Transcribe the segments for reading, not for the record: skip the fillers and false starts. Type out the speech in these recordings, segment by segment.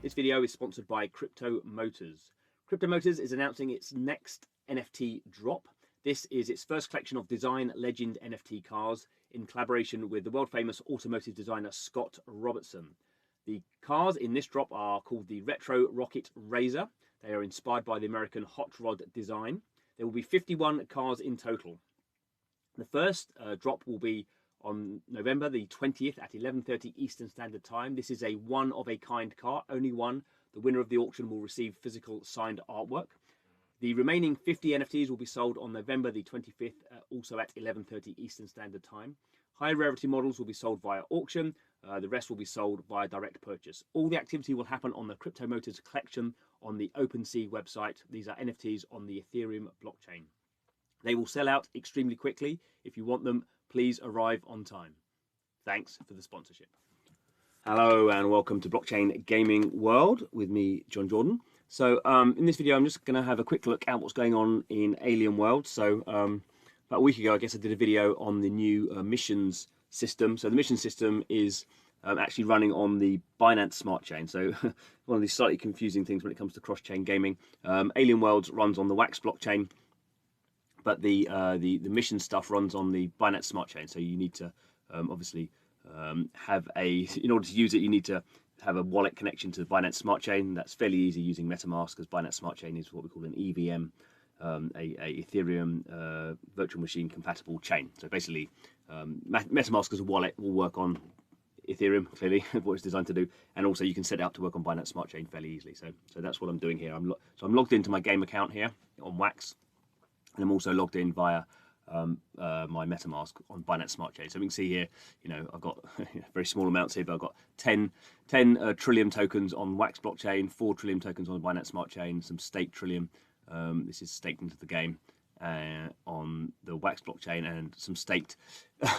This video is sponsored by Crypto Motors. Crypto Motors is announcing its next NFT drop. This is its first collection of design legend NFT cars in collaboration with the world famous automotive designer Scott Robertson. The cars in this drop are called the Retro Rocket Razor. They are inspired by the American hot rod design. There will be 51 cars in total. The first drop will be on November the 20th at 11:30 Eastern Standard Time. This is a one-of-a-kind car, only one. The winner of the auction will receive physical signed artwork. The remaining 50 NFTs will be sold on November the 25th, also at 11:30 Eastern Standard Time. High rarity models will be sold via auction. The rest will be sold via direct purchase. All the activity will happen on the Crypto Motors collection on the OpenSea website. These are NFTs on the Ethereum blockchain. They will sell out extremely quickly. If you want them, please arrive on time. Thanks for the sponsorship. Hello and welcome to Blockchain Gaming World with me, John Jordan. So in this video, I'm just going to have a quick look at what's going on in Alien World. So about a week ago, I guess I did a video on the new missions system. So the mission system is actually running on the Binance Smart Chain. So one of these slightly confusing things when it comes to cross-chain gaming. Alien Worlds runs on the Wax blockchain, but the mission stuff runs on the Binance Smart Chain. So you need to obviously have in order to use it, you need to have a wallet connection to the Binance Smart Chain. That's fairly easy using MetaMask, because Binance Smart Chain is what we call an EVM, a Ethereum virtual machine compatible chain. So basically, MetaMask as a wallet will work on Ethereum, clearly, what it's designed to do, and also you can set it up to work on Binance Smart Chain fairly easily. So that's what I'm doing here. I'm logged into my game account here on Wax, and I'm also logged in via my MetaMask on Binance Smart Chain. So we can see here, I've got very small amounts here, but I've got 10 Trillium tokens on Wax blockchain, 4 Trillium tokens on Binance Smart Chain, some staked Trillium. This is staked into the game on the Wax blockchain, and some staked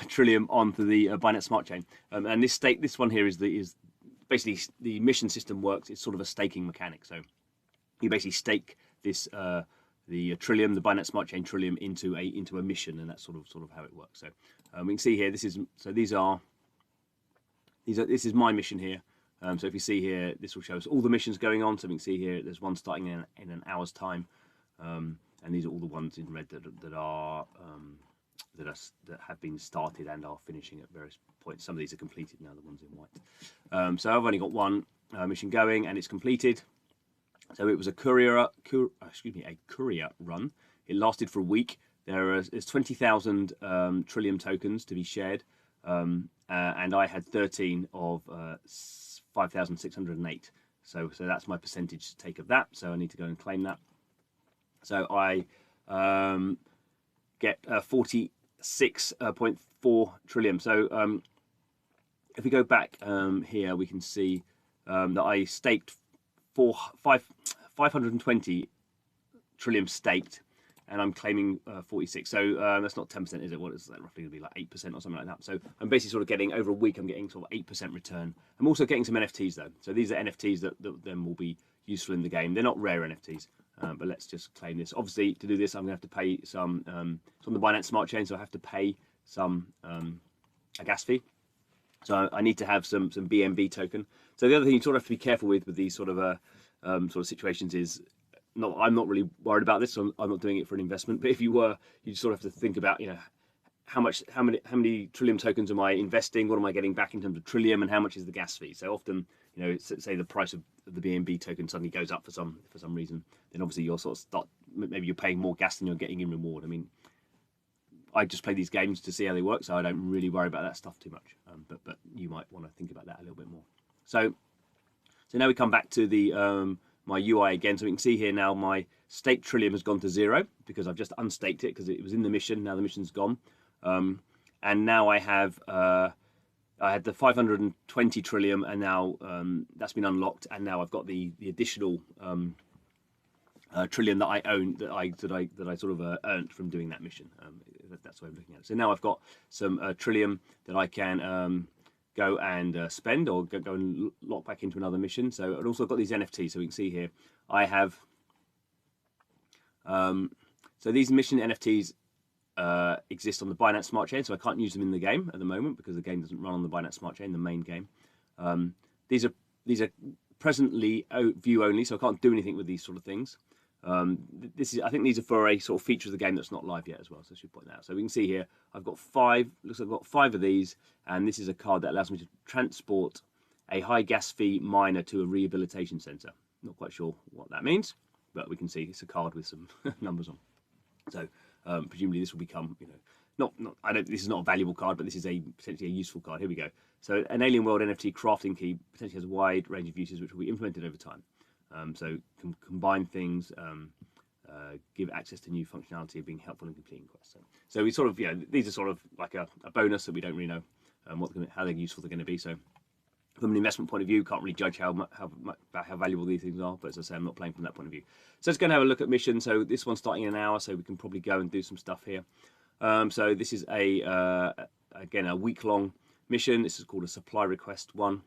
Trillium onto the Binance Smart Chain. And this one here is basically the mission system works. It's sort of a staking mechanic. So you basically stake this the Trillium, the Binance Smart Chain Trillium into a mission, and that's sort of how it works. So we can see here, this is my mission here. So if you see here, this will show us all the missions going on. So we can see here, there's one starting in an hour's time, and these are all the ones in red that have been started and are finishing at various points. Some of these are completed now, the ones in white. So I've only got one mission going, and it's completed. So it was a courier run. It lasted for a week. There's 20,000 Trillium tokens to be shared, and I had 13 of 5,608. So that's my percentage take of that. So I need to go and claim that. So I get 46.4 Trillium. So if we go back here, we can see that I staked 520 Trillium staked, and I'm claiming 46. So that's not 10%, is it? What is that? Roughly going to be like 8% or something like that. So I'm basically sort of getting, over a week, I'm getting sort of 8% return. I'm also getting some NFTs though. So these are NFTs that then will be useful in the game. They're not rare NFTs, but let's just claim this. Obviously, to do this, I'm going to have to pay some. It's on the Binance Smart Chain, so I have to pay some a gas fee. So I need to have some BNB token. So the other thing you sort of have to be careful with these sort of situations is, I'm not really worried about this. So I'm not doing it for an investment. But if you were, you sort of have to think about, how many Trillium tokens am I investing? What am I getting back in terms of Trillium, and how much is the gas fee? So often, say the price of the BNB token suddenly goes up for some reason, then obviously you'll sort of maybe you're paying more gas than you're getting in reward. I mean, I just play these games to see how they work, so I don't really worry about that stuff too much. But you might want to think about that a little bit more. So now we come back to the my UI again. So we can see here now my staked Trillium has gone to 0 because I've just unstaked it because it was in the mission. Now the mission's gone, and now I had the 520 Trillium, and now that's been unlocked, and now I've got the additional Trillium that I own, that I sort of earned from doing that mission. That's the way I'm looking at it. So now I've got some Trillium that I can go and spend, or go and lock back into another mission. So I've also got these NFTs. So we can see here I have so these mission NFTs exist on the Binance Smart Chain, so I can't use them in the game at the moment because the game doesn't run on the Binance Smart Chain, the main game. These are presently view only, so I can't do anything with these sort of things. I think these are for a sort of feature of the game that's not live yet as well, so I should point that out. So we can see here, I've got 5, looks like I've got 5 of these, and this is a card that allows me to transport a high gas fee miner to a rehabilitation centre. Not quite sure what that means, but we can see it's a card with some numbers on. So presumably this will become, this is not a valuable card, but this is potentially a useful card. Here we go. So an Alien World NFT crafting key potentially has a wide range of uses which will be implemented over time. So combine things, give access to new functionality of being helpful in completing quests. So we sort of, these are sort of like a bonus that we don't really know how they're useful they're going to be. So from an investment point of view, can't really judge how valuable these things are. But as I say, I'm not playing from that point of view. So let's go and have a look at missions. So this one's starting in an hour, so we can probably go and do some stuff here. So this is again a week-long mission. This is called a supply request 1.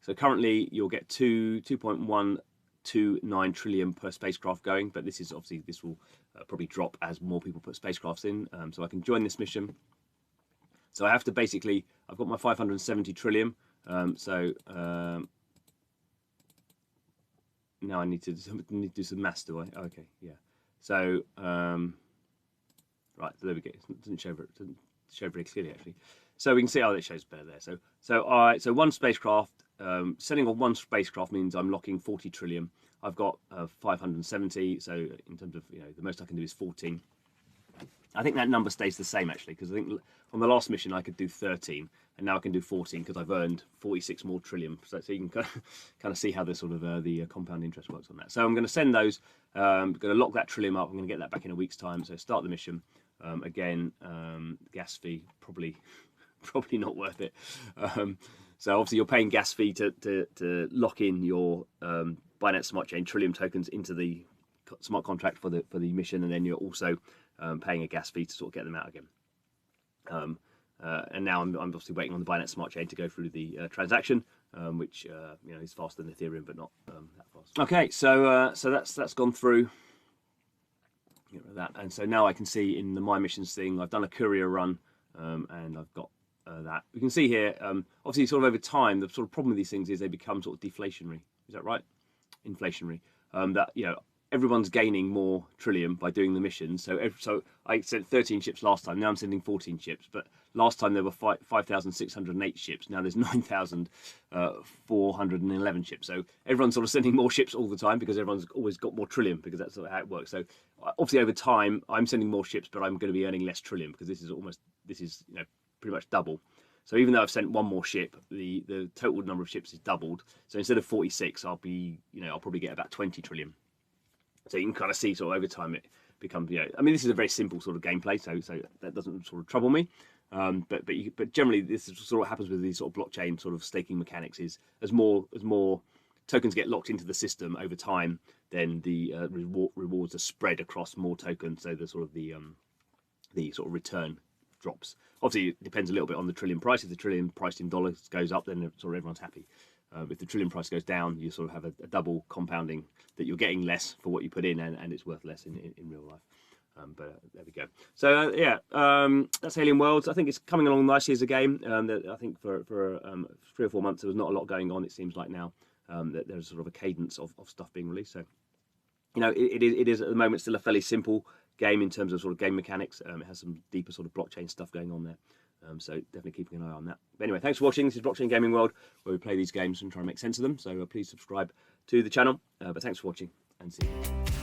So currently you'll get 2.129 trillion per spacecraft going, but this will probably drop as more people put spacecrafts in. So I can join this mission. So I have to basically, I've got my 570 trillion. Now I need to do some maths, do I? Oh, okay, yeah. So right, so there we go. It doesn't show very clearly actually. So we can see, it shows better there. So one spacecraft, sending off one spacecraft means I'm locking 40 trillion. I've got 570, so in terms of, the most I can do is 14. I think that number stays the same actually, because I think on the last mission I could do 13, and now I can do 14 because I've earned 46 more trillion. So you can kind of see how the sort of the compound interest works on that. So I'm going to send those. I'm going to lock that trillium up. I'm going to get that back in a week's time. So start the mission. Again, gas fee probably not worth it. So obviously you're paying gas fee to lock in your Binance Smart Chain Trillium tokens into the smart contract for the mission, and then you're also paying a gas fee to sort of get them out again. And now I'm obviously waiting on the Binance Smart Chain to go through the transaction, which is faster than Ethereum, but not that fast. Okay, so that's gone through. That, and so now I can see in the My Missions thing, I've done a courier run, and I've got that. We can see here, obviously, sort of over time, the sort of problem with these things is they become sort of deflationary. Is that right? Inflationary. That everyone's gaining more trillium by doing the missions. So I sent 13 ships last time. Now I'm sending 14 ships. But last time there were 5,608 ships. Now there's 9,411 ships. So everyone's sort of sending more ships all the time because everyone's always got more trillium, because that's sort of how it works. So obviously over time I'm sending more ships, but I'm going to be earning less trillium because this is pretty much double. So even though I've sent one more ship, the total number of ships is doubled. So instead of 46, I'll probably get about 20 trillion. So you can kind of see sort of over time it becomes, this is a very simple sort of gameplay, so that doesn't sort of trouble me. But generally this is sort of what happens with these sort of blockchain sort of staking mechanics is as more tokens get locked into the system over time, then the rewards are spread across more tokens. So the sort of the sort of return drops. Obviously, it depends a little bit on the trillium price. If the trillium priced in dollars goes up, then sort of everyone's happy. If the trillion price goes down, you sort of have a double compounding, that you're getting less for what you put in, and it's worth less in real life. But there we go. So that's Alien Worlds. I think it's coming along nicely as a game. I think for 3 or 4 months there was not a lot going on. It seems like now that there's sort of a cadence of stuff being released. So it is at the moment still a fairly simple game in terms of sort of game mechanics. It has some deeper sort of blockchain stuff going on there. So definitely keeping an eye on that. But anyway, thanks for watching. This is Blockchain Gaming World, where we play these games and try and make sense of them. So please subscribe to the channel. But thanks for watching, and see you.